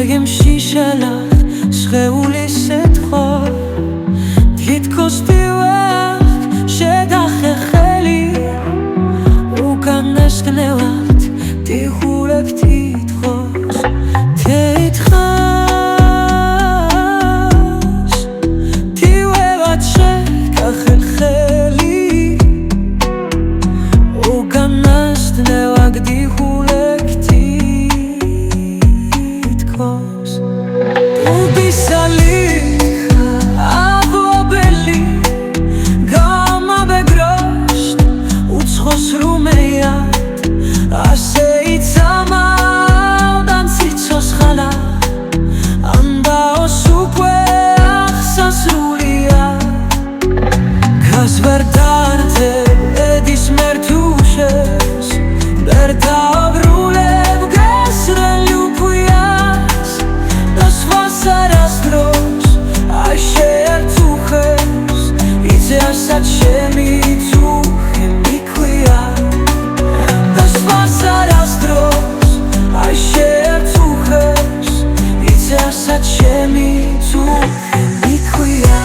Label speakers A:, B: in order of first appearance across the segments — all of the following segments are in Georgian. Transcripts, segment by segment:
A: გეგმში შალახ სხეულის სიტყვა თითქოს პირველ შედახე ხელი უკანასკნელად დიხურებ თითქოს თითქოს თივებად შეგახებ ხელი უკანასკნელად დიხურებ თითქოს უბისალი აბობელი გამაბეგროშტ უცხოს რუმეად ასე იცამავდან ციცოს ხალა ამბაოს უკვე ახსასრულია გას ვერ დარტებ ედის მერტუშეს ვერ დააბრუნებ გასრელი უქვიას das vasaras dros ai შეერწუხებს იცე ასად შემიწუხე მიქვია das vasaras dros ai შეერწუხებს იცე ასად შემიწუხე მიქვია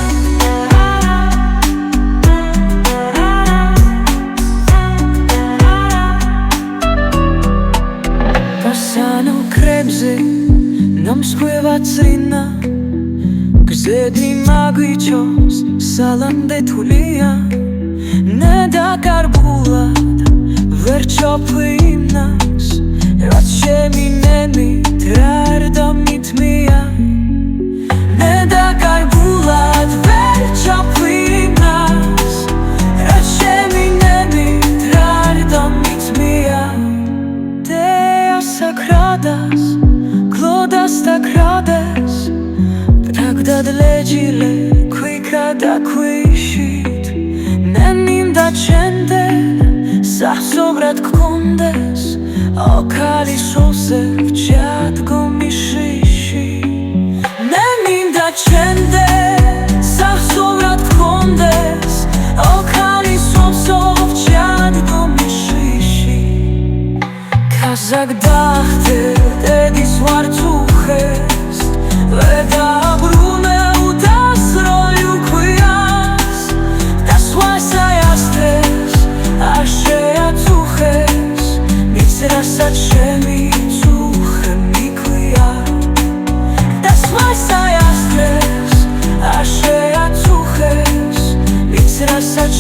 A: გასანო კრებზე ნამსხვევა წრინა გზედი მაგიჩოს სალამდე თულია ნედაკარბულად ვერ ჩაფრინავს რაც შემინენით რა არ დამითმია ნედაკარბულად ვერ ჩაფრინავს რაც შემინენით რა არ დამითმია დეა sagradas clodas sagrades Pragdad legile qui cada quishit Nenim da cende Sahsobrat kondes Okali sosef Jad gomishishi Nenim da cende Sahsobrat kondes Okali sosef Jad gomishishi Kazak dachte Edis vartuches Veda brune udas roliu quias Das vasayastres Ashea tuches Mitzrasat shemi tuche miquia Das vasayastres Ashea tuches Mitzrasat